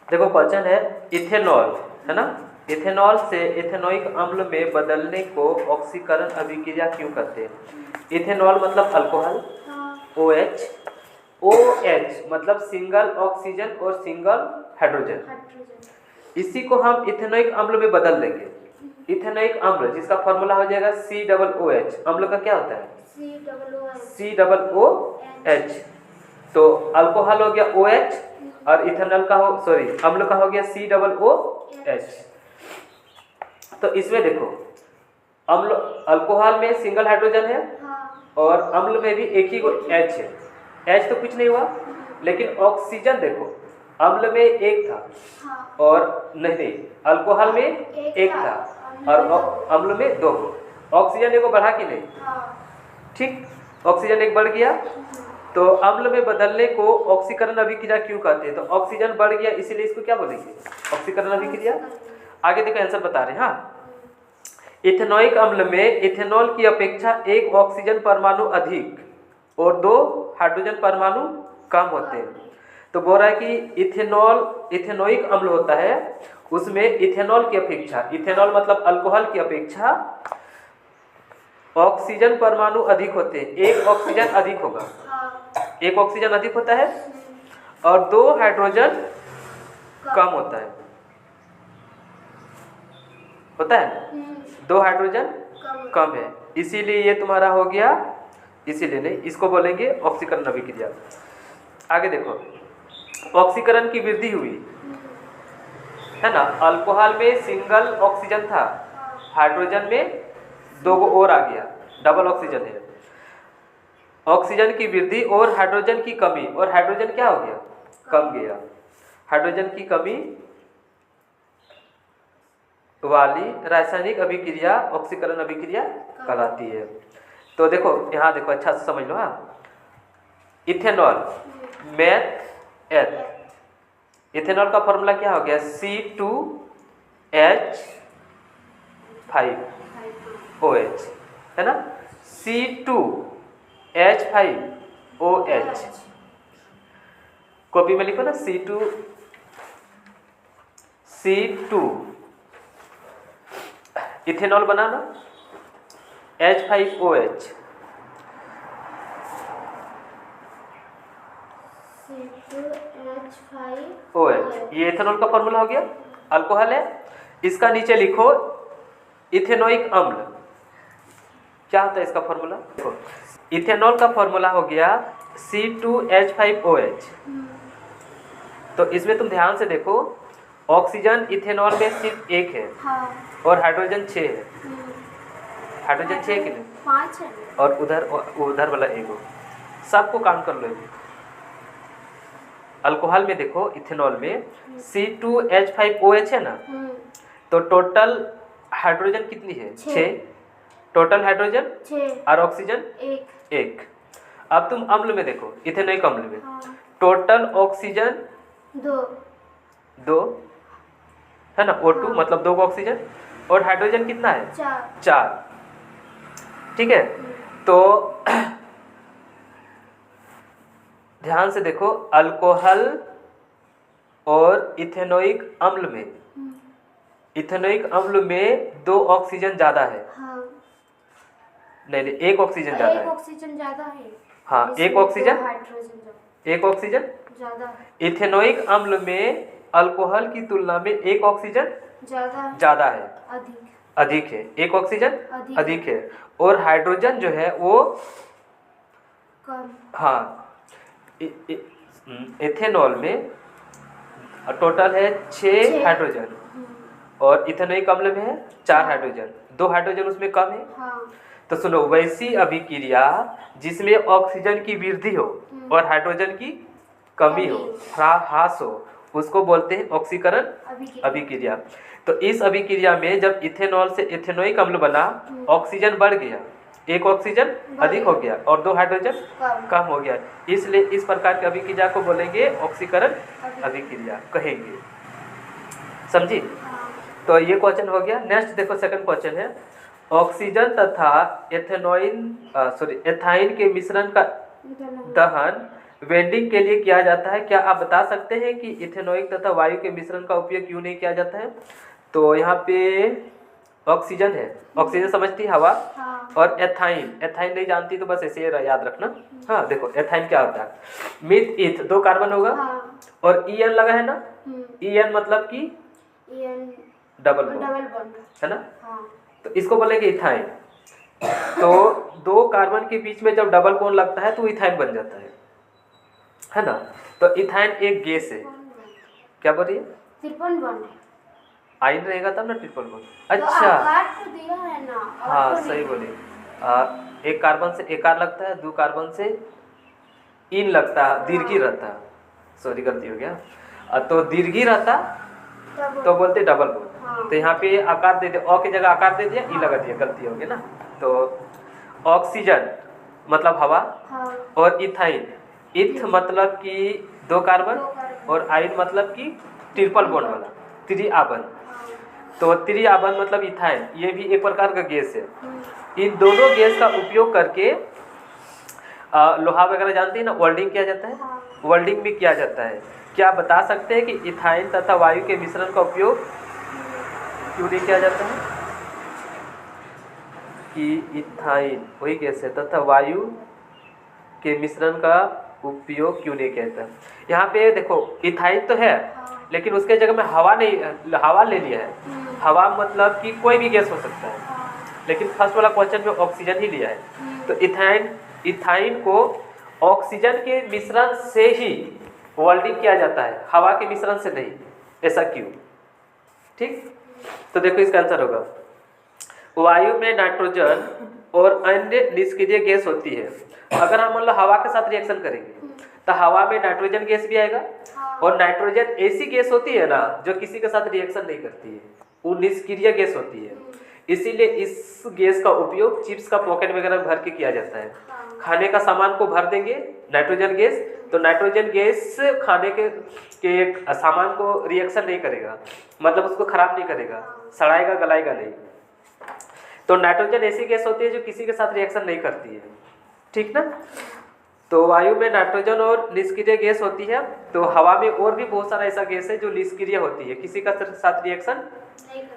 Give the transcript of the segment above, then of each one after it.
देखो क्वेश्चन है इथेनॉल, है ना। इथेनॉल से इथेनोइक अम्ल में बदलने को ऑक्सीकरण अभिक्रिया क्यों कहते हैं। इथेनॉल मतलब अल्कोहल, OH, OH मतलब सिंगल ऑक्सीजन और सिंगल हाइड्रोजन, इसी को हम इथेनोइक अम्ल में बदल देंगे। इथेनोइक अम्ल जिसका फॉर्मूला हो जाएगा COOH, अम्ल का क्या होता है COOH। तो अल्कोहल हो गया OH और इथेनॉल का अम्ल का हो गया COOH। तो इसमें देखो अम्ल, अल्कोहल में सिंगल हाइड्रोजन है और अम्ल में भी एक ही H है। H तो कुछ नहीं हुआ, लेकिन ऑक्सीजन देखो अम्ल में एक था और नहीं अल्कोहल में एक था और अम्ल में दो। ऑक्सीजन एक बढ़ा कि नहीं, ठीक, ऑक्सीजन एक बढ़ गया। तो अम्ल में बदलने को ऑक्सीकरण अभिक्रिया क्यों कहते हैं। तो ऑक्सीजन बढ़ गया इसीलिए इसको क्या बोलेंगे, ऑक्सीकरण अभिक्रिया। आगे देखो आंसर बता रहे हैं। हाँ, इथेनोइक अम्ल में इथेनॉल की अपेक्षा एक ऑक्सीजन परमाणु अधिक और दो हाइड्रोजन परमाणु कम होते हैं। तो बोल रहा है कि इथेनोइक अम्ल होता है उसमें इथेनॉल की अपेक्षा, इथेनॉल मतलब अल्कोहल की अपेक्षा ऑक्सीजन परमाणु अधिक होते हैं, एक ऑक्सीजन अधिक होगा, एक ऑक्सीजन अधिक होता है और दो हाइड्रोजन कम होता है दो हाइड्रोजन कम है, इसीलिए ये तुम्हारा हो गया, इसीलिए नहीं, इसको बोलेंगे ऑक्सीकरण अभिक्रिया। आगे देखो ऑक्सीकरण की वृद्धि हुई, है ना। अल्कोहल में सिंगल ऑक्सीजन था, हाइड्रोजन में दो और आ गया, डबल ऑक्सीजन है। ऑक्सीजन की वृद्धि और हाइड्रोजन की कमी, और हाइड्रोजन क्या हो गया, कम गया। हाइड्रोजन की कमी वाली रासायनिक अभिक्रिया ऑक्सीकरण अभिक्रिया कहलाती है। तो देखो यहाँ देखो अच्छा से समझ लो। हाँ, इथेनॉल मेथ एथ, इथेनॉल का फॉर्मूला क्या हो गया C2H5OH, है ना, C2H5OH। कॉपी में लिखो ना C2 इथेनॉल बनाना H5OH, ये इथेनॉल का फॉर्मूला हो गया। अल्कोहल है, इसका नीचे लिखो इथेनोइक अम्ल, क्या होता है इसका फॉर्मूला। देखो इथेनॉल का फॉर्मूला हो गया C2H5OH। तो इसमें तुम ध्यान से देखो ऑक्सीजन इथेनॉल में सिर्फ एक है और हाइड्रोजन 6 है, हाइड्रोजन 6 के लिए 5 है और उधर वाला एक हो, सबको काउंट कर लो। अल्कोहल में देखो इथेनॉल में C2H5OH है ना, तो टोटल हाइड्रोजन कितनी है 6, टोटल हाइड्रोजन 6 और ऑक्सीजन 1। अब तुम अम्ल में देखो इथेनोइक अम्ल में टोटल ऑक्सीजन 2 है ना, O2 मतलब 2 ऑक्सीजन, और हाइड्रोजन कितना है 4, ठीक है। तो ध्यान से देखो अल्कोहल और इथेनोइक अम्ल में, इथेनोइक अम्ल में 2 ऑक्सीजन ज्यादा है। नहीं, एक ऑक्सीजन ज्यादा है। हाँ, एक ऑक्सीजन इथेनोइक अम्ल में अल्कोहल की तुलना में एक ऑक्सीजन ज्यादा है, अधिक है, एक ऑक्सीजन अधिक है, और हाइड्रोजन जो है वो कम। हाँ, इथेनॉल में टोटल है 6 हाइड्रोजन और इथेनोइक अम्ल में है 4 हाइड्रोजन, 2 हाइड्रोजन उसमें कम है। तो सुनो, वैसी अभिक्रिया जिसमें ऑक्सीजन की वृद्धि हो और हाइड्रोजन की कमी हो, ह्रास हो, उसको बोलते हैं ऑक्सीकरण अभिक्रिया। तो इस अभिक्रिया में जब इथेनॉल से इथेनोइक अम्ल बना, ऑक्सीजन बढ़ गया, एक ऑक्सीजन अधिक हो गया और 2 हाइड्रोजन कम हो गया, इसलिए इस प्रकार की अभिक्रिया को बोलेंगे ऑक्सीकरण अभिक्रिया कहेंगे, समझी। तो ये क्वेश्चन हो गया। नेक्स्ट देखो सेकंड क्वेश्चन है, ऑक्सीजन तथा एथाइन के मिश्रण का दहन वेल्डिंग के लिए किया जाता है। क्या आप बता सकते हैं कि इथेनॉइक तथा वायु के मिश्रण का उपयोग क्यों नहीं किया जाता है? तो यहाँ पे ऑक्सीजन है, ऑक्सीजन समझती है हवा। हाँ। और एथाइन, एथाइन नहीं जानती तो बस ऐसे याद रखना। हाँ देखो एथाइन क्या होता है, मिथ ईथ 2 कार्बन होगा। हाँ। और ईएन लगा है ना, ईएन मतलब कि डबल बॉन्ड है ना। हाँ। तो इसको बोलेंगे इथाइन। तो 2 कार्बन के बीच में जब डबल बॉन्ड लगता है तो इथाइन बन जाता है ना। तो इथाइन एक गैस है। क्या बोल रही है? ट्रिपल बॉन्ड आइन रहेगा तब ना ट्रिपल बॉन्ड। तो अच्छा आकार तो दिया है ना। हाँ सही बोले। एक कार्बन से एकार लगता है, 2 कार्बन से इन लगता है, दीर्घी रहता। सॉरी गलती हो गया। तो दीर्घी रहता तो बोलते डबल बॉन्ड। हाँ। तो यहाँ पे आकार दे दिया, ओ की जगह आकार दे दिया, ई लगा दिया, गलती हो गई ना। तो ऑक्सीजन मतलब हवा। हाँ। और इथाइन, इथ मतलब कि 2 कार्बन और आइन मतलब कि ट्रिपल बॉन्ड वाला त्रिआबन। तो त्रिआबन मतलब इथाइन, ये भी एक प्रकार का गैस है। इन दोनों गैस का उपयोग करके लोहा वगैरह जानते हैं ना, वेल्डिंग किया जाता है। वेल्डिंग भी किया जाता है। क्या आप बता सकते हैं कि इथाइन तथा वायु के मिश्रण का उपयोग क्यों नहीं किया जाता है? कि इथाइन वही गैस है तथा वायु के मिश्रण का उपयोग क्यों नहीं किया जाता? यहाँ पे देखो इथाइन तो है लेकिन उसके जगह में हवा नहीं, हवा ले लिया है। हवा मतलब कि कोई भी गैस हो सकता है, लेकिन फर्स्ट वाला क्वेश्चन में ऑक्सीजन ही लिया है। तो इथाइन को ऑक्सीजन के मिश्रण से ही वेल्डिंग किया जाता है, हवा के मिश्रण से नहीं। ऐसा क्यों? ठीक, तो देखो इसका आंसर होगा वायु में नाइट्रोजन और अन्य निष्क्रिय गैस होती है। अगर हम मतलब हवा के साथ रिएक्शन करेंगे तो हवा में नाइट्रोजन गैस भी आएगा। और नाइट्रोजन ऐसी गैस होती है ना जो किसी के साथ रिएक्शन नहीं करती है, वो निष्क्रिय गैस होती है। इसीलिए इस गैस का उपयोग चिप्स का पॉकेट वगैरह भर के किया जाता है। खाने का सामान को भर देंगे नाइट्रोजन गैस, तो नाइट्रोजन गैस खाने के सामान को रिएक्शन नहीं करेगा, मतलब उसको खराब नहीं करेगा, सड़ाएगा गलाएगा नहीं। तो नाइट्रोजन ऐसी गैस होती है जो किसी के साथ रिएक्शन नहीं करती है। ठीक ना। तो वायु में नाइट्रोजन और निष्क्रिय गैस होती है। तो हवा में और भी बहुत सारा ऐसा गैस है जो निष्क्रिय होती है, किसी का साथ रिएक्शन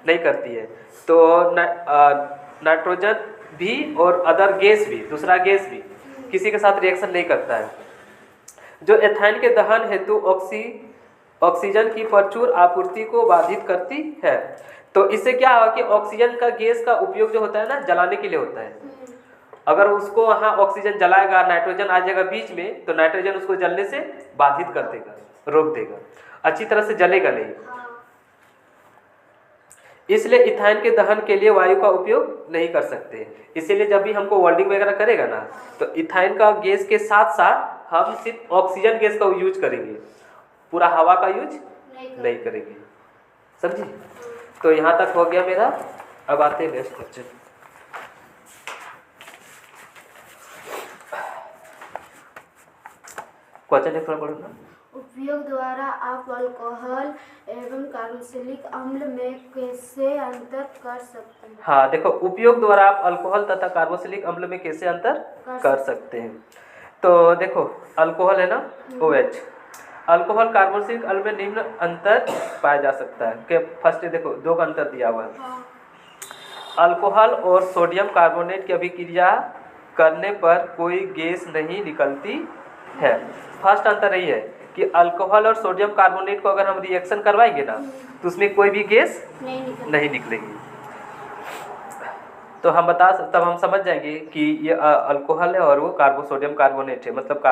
नहीं करती है। तो नाइट्रोजन भी और अदर गैस भी, दूसरा गैस भी किसी के साथ रिएक्शन नहीं करता है। जो एथाइन के दहन हेतु ऑक्सीजन की प्रचुर आपूर्ति को बाधित करती है। तो इससे क्या होगा कि ऑक्सीजन का गैस का उपयोग जो होता है ना जलाने के लिए होता है। अगर उसको वहाँ ऑक्सीजन जलाएगा, नाइट्रोजन आ जाएगा बीच में, तो नाइट्रोजन उसको जलने से बाधित कर देगा, रोक देगा, अच्छी तरह से जलेगा नहीं। इसलिए इथाइन के दहन के लिए वायु का उपयोग नहीं कर सकते। इसीलिए जब भी हमको वेल्डिंग वगैरह करेगा ना तो इथाइन का गैस के साथ साथ हम सिर्फ ऑक्सीजन गैस का यूज करेंगे, पूरा हवा का यूज नहीं करेंगे। समझे? तो यहाँ तक हो गया मेरा। अब आते हैं नेक्स्ट क्वेश्चन। क्वेश्चन एक पढ़ो ना। उपयोग द्वारा आप अल्कोहल एवं कार्बोक्सिलिक अम्ल में कैसे अंतर कर सकते हैं? हाँ देखो, उपयोग द्वारा आप अल्कोहल तथा कार्बोक्सिलिक अम्ल में कैसे अंतर कर सकते हैं। तो देखो अल्कोहल है ना OH, अल्कोहल कार्बोक्सिलिक अम्ल में निम्न अंतर पाया जा सकता है। कि फर्स्ट देखो 2 का अंतर दिया हुआ है। अल्कोहल और सोडियम कार्बोनेट की अभिक्रिया करने पर कोई गैस नहीं निकलती है। फर्स्ट अंतर यही है कि अल्कोहल और सोडियम कार्बोनेट को अगर हम रिएक्शन करवाएंगे ना तो उसमें कोई भी गैस नहीं निकलेगी। तो हम तब हम समझ जाएंगे कि ये अल्कोहल है और वो सोडियम कार्बोनेट है, मतलब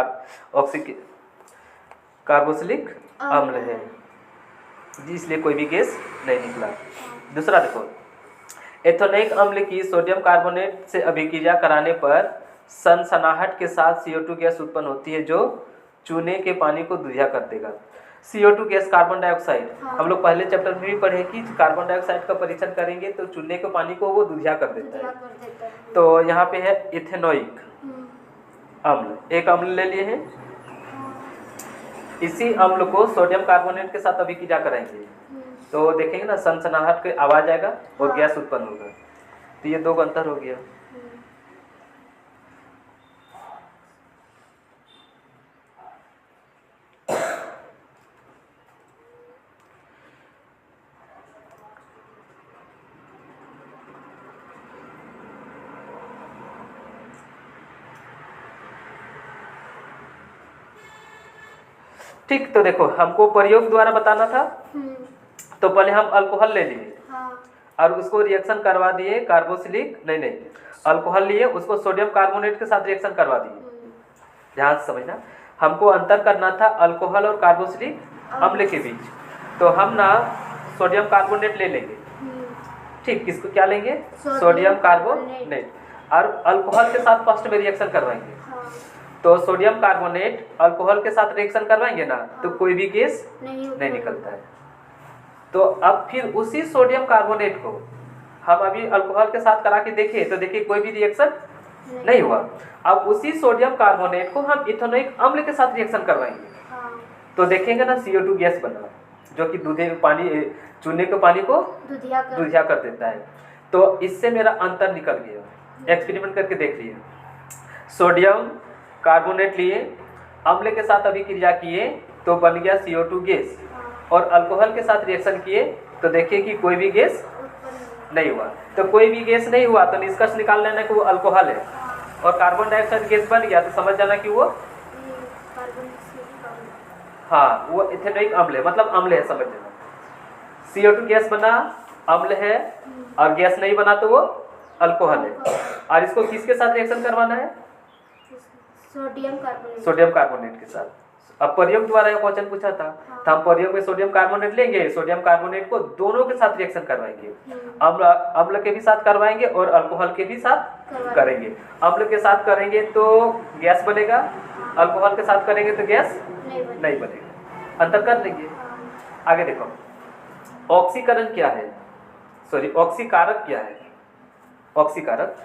कार्बोक्सिलिक अम्ल है, इसलिए कोई भी गैस नहीं निकला। दूसरा देखो, एथेनॉइक अम्ल की सोडियम कार्बोनेट से अभिक्रिया कराने पर सनसनाहट के साथ CO2 गैस उत्पन्न होती है जो चूने के पानी को दूधिया कर देगा। CO2 गैस कार्बन डाइऑक्साइड, हम लोग पहले चैप्टर में भी पढ़े कि कार्बन डाइऑक्साइड का परीक्षण करेंगे तो चूने के पानी को वो दूधिया कर देता है। तो यहाँ पे है इथेनॉइक अम्ल, एक अम्ल ले लिए हैं। इसी अम्ल को सोडियम कार्बोनेट के साथ अभिक्रिया कराएंगे तो देखेंगे ना सनसनाहट के आवाज आएगा और गैस उत्पन्न होगा। तो ये 2 अंतर हो गया। ठीक, तो देखो हमको प्रयोग द्वारा बताना था, तो पहले हम अल्कोहल ले लिए हाँ। और उसको रिएक्शन करवा दिए कार्बोक्सिलिक नहीं अल्कोहल लिए, उसको सोडियम कार्बोनेट के साथ रिएक्शन करवा दिए। ध्यान से समझना, हमको अंतर करना था अल्कोहल और कार्बोक्सिलिक अम्ल के बीच। तो हम ना सोडियम कार्बोनेट ले लेंगे, ठीक, किसको क्या लेंगे, सोडियम कार्बोनेट, और अल्कोहल के साथ फर्स्ट में रिएक्शन करवाएंगे। तो सोडियम कार्बोनेट अल्कोहल के साथ रिएक्शन करवाएंगे ना, तो कोई भी गैस नहीं निकलता है। तो अब फिर उसी सोडियम कार्बोनेट को हम अभी अल्कोहल के साथ करा के देखें, तो देखिए कोई भी रिएक्शन नहीं हुआ। अब उसी सोडियम कार्बोनेट को हम इथेनोइक अम्ल के साथ रिएक्शन करवाएंगे, तो देखेंगे ना CO2 गैस बना, जो कि दूधे पानी चूने के पानी को दूधिया कर देता है। तो इससे मेरा अंतर निकल गया, एक्सपेरिमेंट करके देख लिए। सोडियम कार्बोनेट लिए, अम्ल के साथ अभिक्रिया किए तो बन गया CO2 गैस, और अल्कोहल के साथ रिएक्शन किए तो देखिए कि कोई भी गैस नहीं हुआ। तो कोई भी गैस नहीं हुआ तो निष्कर्ष निकाल लेना कि वो अल्कोहल है, और कार्बन डाइऑक्साइड गैस बन गया तो समझ जाना कि वो हाँ वो इथेनोइक अम्ल है, मतलब अम्ल है, समझ लेना। CO2 गैस बना, अम्ल है, और गैस नहीं बना तो वो अल्कोहल है। और इसको किसके साथ रिएक्शन करवाना है, सोडियम कार्बोनेट के साथ। अब प्रयोग द्वारा यह क्वेश्चन पूछा था, तो हम प्रयोग में सोडियम कार्बोनेट लेंगे, सोडियम कार्बोनेट को दोनों के साथ रिएक्शन करवाएंगे, अम्ल के भी साथ करवाएंगे और अल्कोहल के भी साथ करेंगे। अम्ल के साथ करेंगे तो गैस बनेगा, अल्कोहल के साथ करेंगे तो गैस नहीं बनेगा। अंतर कर लेंगे। आगे देखो, ऑक्सीकरण क्या है, सॉरी ऑक्सीकारक क्या है। ऑक्सीकारक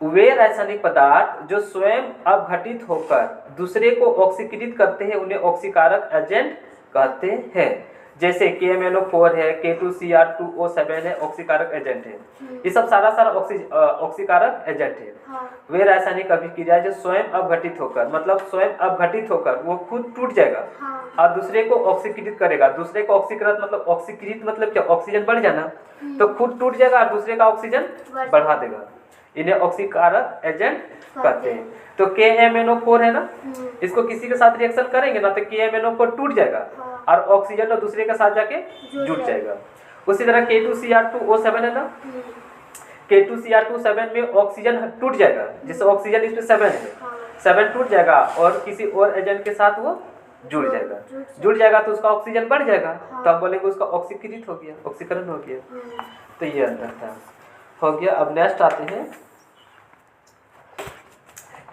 वे रासायनिक पदार्थ जो स्वयं अपघटित होकर दूसरे को ऑक्सीकृत करते हैं उन्हें ऑक्सीकारक एजेंट कहते हैं। जैसे KMnO4 है, K2Cr2O7 है, ऑक्सीकारक एजेंट है। ये सब सारा ऑक्सीकारक एजेंट है। वे रासायनिक अभिक्रिया जो स्वयं अपघटित होकर, मतलब स्वयं अपघटित होकर वो खुद टूट जाएगा और दूसरे को ऑक्सीकृत करेगा। दूसरे को ऑक्सीकृत मतलब क्या, ऑक्सीजन बढ़ जाना, तो खुद टूट जाएगा और दूसरे का ऑक्सीजन बढ़ा देगा। इन्हें ऑक्सीकारक एजेंट कहते हैं। तो KMnO4 है ना, इसको किसी के साथ रिएक्शन करेंगे ना तो KMnO4 टूट जाएगा और ऑक्सीजन और दूसरे के साथ जाके जुड़ जाएगा। उसी तरह K2Cr2O7 है ना, K2Cr2 में ऑक्सीजन टूट जाएगा, जिससे ऑक्सीजन इसमें 7 है, 7 टूट जाएगा और किसी और एजेंट के साथ वो जुड़ जाएगा तो उसका ऑक्सीजन बढ़ जाएगा, तो हम बोलेंगे उसका ऑक्सीकृत हो गया, ऑक्सीकरण हो गया। तो ये अंतर था, हो गया। अब नेक्स्ट आते हैं,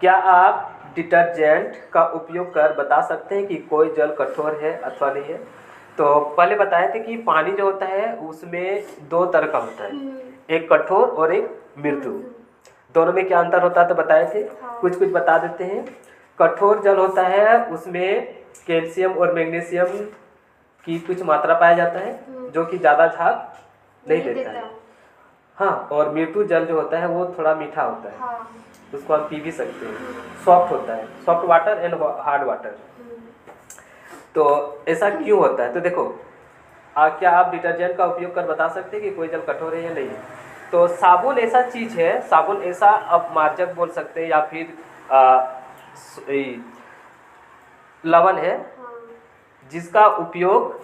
क्या आप डिटर्जेंट का उपयोग कर बता सकते हैं कि कोई जल कठोर है अथवा नहीं है। तो पहले बताए थे कि पानी जो होता है उसमें 2 तरह का होता है, एक कठोर और एक मृदु। दोनों में क्या अंतर होता है तो बताए थे, कुछ बता देते हैं। कठोर जल होता है उसमें कैल्शियम और मैग्नीशियम की कुछ मात्रा पाया जाता है जो कि ज़्यादा झाग नहीं देता है। हाँ, और मृदु जल जो होता है वो थोड़ा मीठा होता है, उसको हम पी भी सकते हैं, सॉफ्ट होता है, soft water and hard water. तो ऐसा क्यों होता है, तो देखो क्या आप डिटर्जेंट का उपयोग कर बता सकते हैं कि कोई जल कठोर है या नहीं है। तो साबुन ऐसा चीज़ है, साबुन ऐसा अपमार्जक बोल सकते हैं या फिर लवण है जिसका उपयोग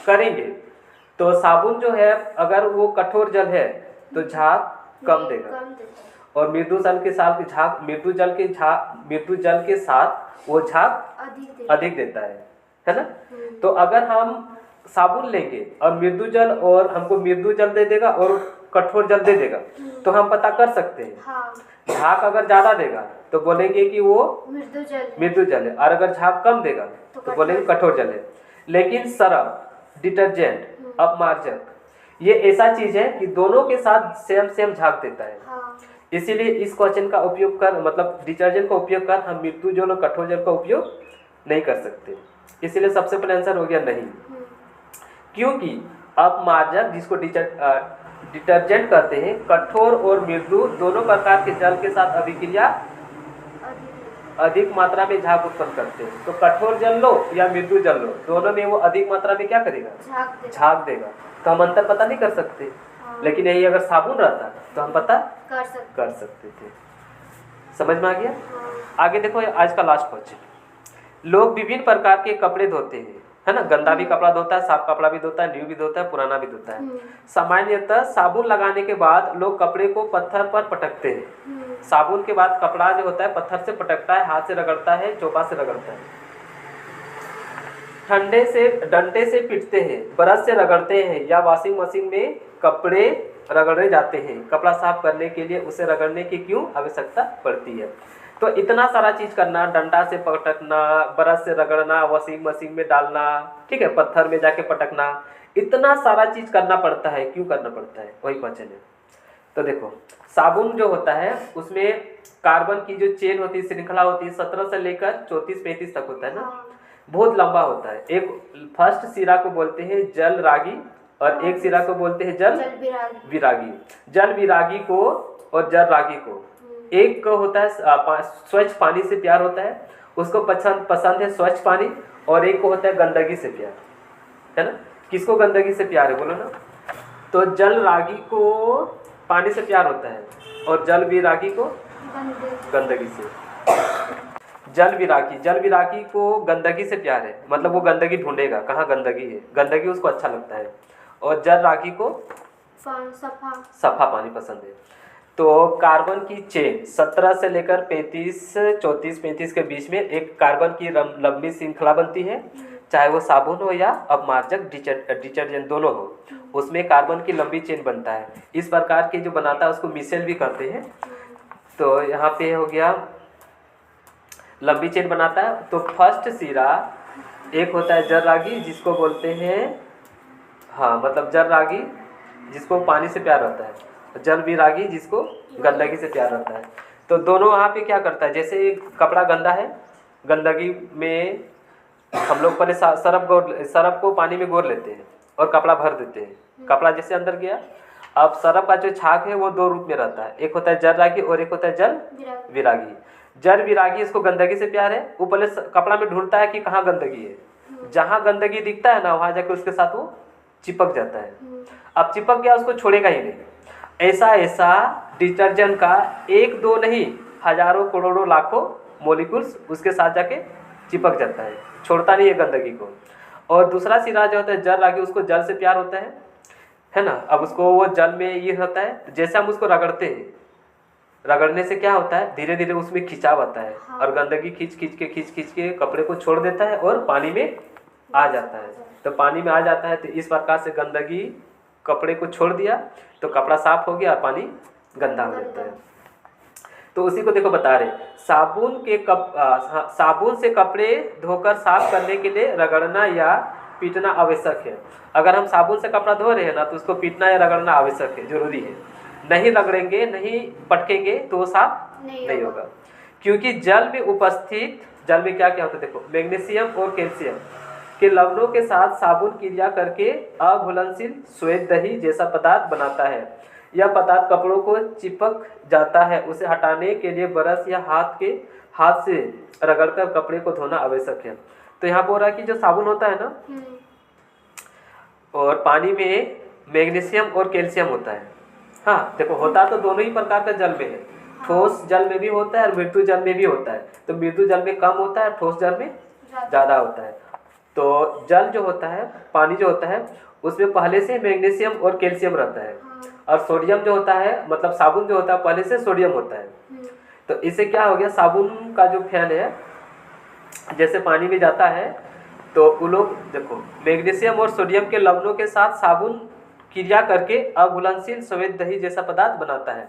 करेंगे तो साबुन जो है अगर वो कठोर जल है तो झाग कम देगा, और मृदु जल के साथ मृदु जल के साथ वो झाग अधिक देता है ना। तो अगर हम साबुन लेंगे और मृदु जल, और हमको मृदु जल दे देगा और कठोर जल दे देगा तो हम पता कर सकते हैं। झाग अगर ज़्यादा देगा तो बोलेंगे कि वो मृदु जल है, और अगर झाग कम देगा तो बोलेंगे कठोर जल है। लेकिन सरफ, डिटर्जेंट, अपमार्जक ये ऐसा चीज़ है कि दोनों के साथ सेम झाग देता है। इसीलिए इस क्वेश्चन का उपयोग कर, मतलब डिटर्जेंट का उपयोग कर हम मृदु जल और कठोर जल का उपयोग नहीं कर सकते। इसीलिए सबसे पहले आंसर हो गया नहीं, क्योंकि अपमार्जक जिसको डिटर्जेंट कहते हैं कठोर और मृदु दोनों प्रकार के जल के साथ अभिक्रिया अधिक मात्रा में झाग उत्पन्न करते हैं। तो कठोर जल लो या मृदु जल लो, दोनों में वो अधिक मात्रा में क्या करेगा, झाग देगा। तो हम अंतर पता नहीं कर सकते, लेकिन यही अगर साबुन रहता तो हम पता कर सकते थे। समझ में आ गया। आगे देखो आज का लास्ट क्वेश्चन, लोग विभिन्न प्रकार के कपड़े धोते हैं, है ना। गंदा भी कपड़ा धोता है, साफ कपड़ा भी धोता है, न्यू भी धोता है, पुराना भी धोता है। सामान्यतः साबुन लगाने के बाद लोग कपड़े को पत्थर पर पटकते हैं। साबुन के बाद कपड़ा जो होता है पत्थर से पटकता है, हाथ से रगड़ता है, चोपा से रगड़ता है, डंडे से पीटते हैं, ब्रश से रगड़ते हैं या वॉशिंग मशीन में कपड़े रगड़े जाते हैं। कपड़ा साफ करने के लिए उसे रगड़ने की क्यों आवश्यकता पड़ती है। तो इतना सारा चीज़ करना, डंडा से पटकना, ब्रश से रगड़ना, वॉशिंग मशीन में डालना, ठीक है, पत्थर में जाके पटकना, इतना सारा चीज़ करना पड़ता है। क्यों करना पड़ता है, वही क्वेश्चन है। तो देखो साबुन जो होता है उसमें कार्बन की जो चेन होती है, श्रृंखला होती है, 17 से लेकर 34-35 तक होता है ना, बहुत लंबा होता है। एक फर्स्ट सिरा को बोलते हैं जल रागी और एक सिरा को बोलते हैं जल विरागी। जल विरागी को और जल रागी को, एक को होता है स्वच्छ पानी से प्यार होता है, उसको पसंद है स्वच्छ पानी, और एक को होता है गंदगी से प्यार, है ना। किसको गंदगी से प्यार है बोलो ना। तो जल रागी को पानी से प्यार होता है और जल विरागी को गंदगी से। जल विरागी को गंदगी से प्यार है, मतलब वो गंदगी ढूंढेगा कहाँ गंदगी है, गंदगी उसको अच्छा लगता है। और जल रागी को सफा पानी पसंद है। तो कार्बन की चेन 17 से लेकर 34-35 के बीच में एक कार्बन की लंबी श्रृंखला बनती है, चाहे वो साबुन हो या अपमार्जक डिटर्जेंट दोनों हो, उसमें कार्बन की लंबी चेन बनता है। इस प्रकार के जो बनाता है उसको मिसेल भी कहते हैं। तो यहाँ पे हो गया लंबी चेन बनाता है। तो फर्स्ट सिरा एक होता है जल रागी जिसको बोलते हैं, हाँ मतलब जल रागी जिसको पानी से प्यार होता है, जल विरागी जिसको गंदगी से प्यार रहता है। तो दोनों वहाँ पे क्या करता है, जैसे कपड़ा गंदा है, गंदगी में हम लोग पहले सरफ को पानी में घोर लेते हैं और कपड़ा भर देते हैं। कपड़ा जैसे अंदर गया, अब सरफ का जो छाक है वो दो रूप में रहता है, एक होता है जल रागी और एक होता है जल विरागी। जल विरागी इसको गंदगी से प्यार है, वो पहले कपड़ा में ढूंढता है कि कहाँ गंदगी है, जहाँ गंदगी दिखता है ना वहाँ जाके उसके साथ वो चिपक जाता है। अब चिपक गया उसको छोड़ेगा ही नहीं। ऐसा डिटर्जेंट का एक दो नहीं हजारों करोड़ों लाखों मॉलिक्यूल्स उसके साथ जाके चिपक जाता है, छोड़ता नहीं है गंदगी को। और दूसरा सिरा जो होता है जल रागी, उसको जल से प्यार होता है ना। अब उसको वो जल में ये होता है, जैसे हम उसको रगड़ते हैं, रगड़ने से क्या होता है धीरे धीरे उसमें खिंचाव आता है और गंदगी खींच के कपड़े को छोड़ देता है और पानी में आ जाता है। तो पानी में आ जाता है तो इस प्रकार से गंदगी कपड़े को छोड़ दिया तो कपड़ा साफ हो गया और पानी गंदा हो जाता है। तो उसी को देखो बता रहे, साबुन से कपड़े धोकर साफ करने के लिए रगड़ना या पीटना आवश्यक है। अगर हम साबुन से कपड़ा धो रहे हैं ना तो उसको पीटना या रगड़ना आवश्यक है, जरूरी है। नहीं रगड़ेंगे, नहीं पटकेंगे तो वो साफ नहीं होगा। क्योंकि जल में क्या क्या होता है देखो, मैग्नीशियम और कैल्शियम के लवणों के साथ साबुन क्रिया करके अघुलनशील श्वेत दही जैसा पदार्थ बनाता है। यह पदार्थ कपड़ों को चिपक जाता है, उसे हटाने के लिए ब्रश या हाथ से रगड़कर कपड़े को धोना आवश्यक है। तो यहाँ पर हो रहा है कि जो साबुन होता है ना और पानी में मैग्नीशियम और कैल्शियम होता है। हाँ देखो, होता तो दोनों ही प्रकार का जल में है, ठोस जल में भी होता है और मृदु जल में भी होता है। तो मृदु जल में कम होता है, ठोस जल में ज़्यादा होता है। तो जल जो होता है, पानी जो होता है, उसमें पहले से मैग्नीशियम और कैल्शियम रहता है। और सोडियम जो होता है, मतलब साबुन जो होता है पहले से सोडियम होता है। तो इससे क्या हो गया, साबुन का जो फैन है जैसे पानी में जाता है तो वो लोग देखो मैग्नीशियम और सोडियम के लवणों के साथ साबुन क्रिया करके अघुलनशील श्वेत दही जैसा पदार्थ बनाता है।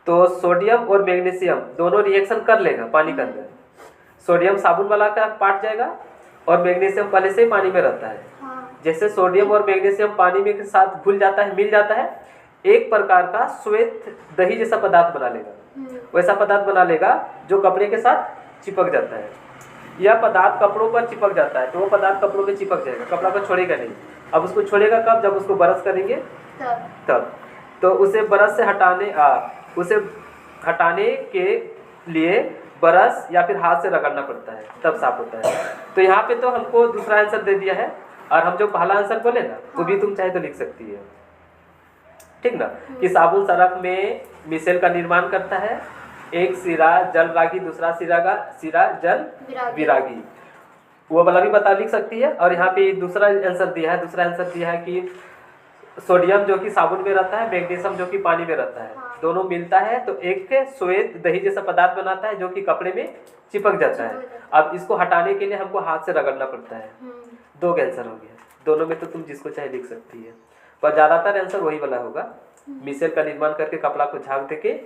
तो सोडियम और मैग्नीशियम दोनों रिएक्शन कर लेगा पानी के अंदर। सोडियम साबुन वाला का पार्ट जाएगा और मैग्नीशियम पहले से ही पानी में रहता है। जैसे सोडियम और मैग्नीशियम पानी में के साथ घुल जाता है, मिल जाता है, एक प्रकार का श्वेत दही जैसा पदार्थ बना लेगा। वैसा पदार्थ बना लेगा जो कपड़े के साथ चिपक जाता है। यह पदार्थ कपड़ों पर चिपक जाता है तो वो पदार्थ कपड़ों पे चिपक जाएगा, कपड़ा को छोड़ेगा नहीं। अब उसको छोड़ेगा कब, जब उसको ब्रश करेंगे तब। तो उसे ब्रश से हटाने के लिए ब्रश या फिर हाथ से रगड़ना पड़ता है, तब साफ होता है। तो यहाँ पे तो हमको दूसरा आंसर दे दिया है, और हम जो पहला आंसर बोले ना वो भी तुम चाहे तो लिख सकती है, ठीक ना। कि साबुन सरफ में मिसेल का निर्माण करता है, एक सिरा जल रागी, दूसरा सिरा जल विरागी। वो वाला भी बता लिख सकती है। और यहाँ पे दूसरा आंसर दिया है कि सोडियम जो कि साबुन में रहता है, मैग्नीशियम जो कि पानी में रहता है, हाँ। दोनों मिलता है तो एक श्वेत दही जैसा पदार्थ बनाता है जो कि कपड़े में चिपक जाता है। अब इसको हटाने के लिए हमको हाथ से रगड़ना पड़ता है। 2 आंसर हो गया। दोनों में तो तुम जिसको चाहे लिख सकती है, पर ज़्यादातर आंसर वही वाला होगा। मिसेल का निर्माण करके कपड़ा को झाग दे के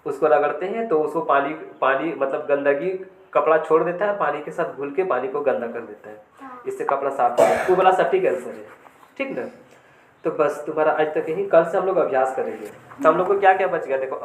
उसको रगड़ते हैं तो उसको पानी मतलब गंदगी कपड़ा छोड़ देता है, पानी के साथ घुल के पानी को गंदा कर देता है, इससे कपड़ा साफ होता है। वो वाला सटीक आंसर है, ठीक ना। तो बस तुम्हारा आज तक यही, कल से हम लोग अभ्यास करेंगे। तो हम लोग को क्या क्या बच गया देखो।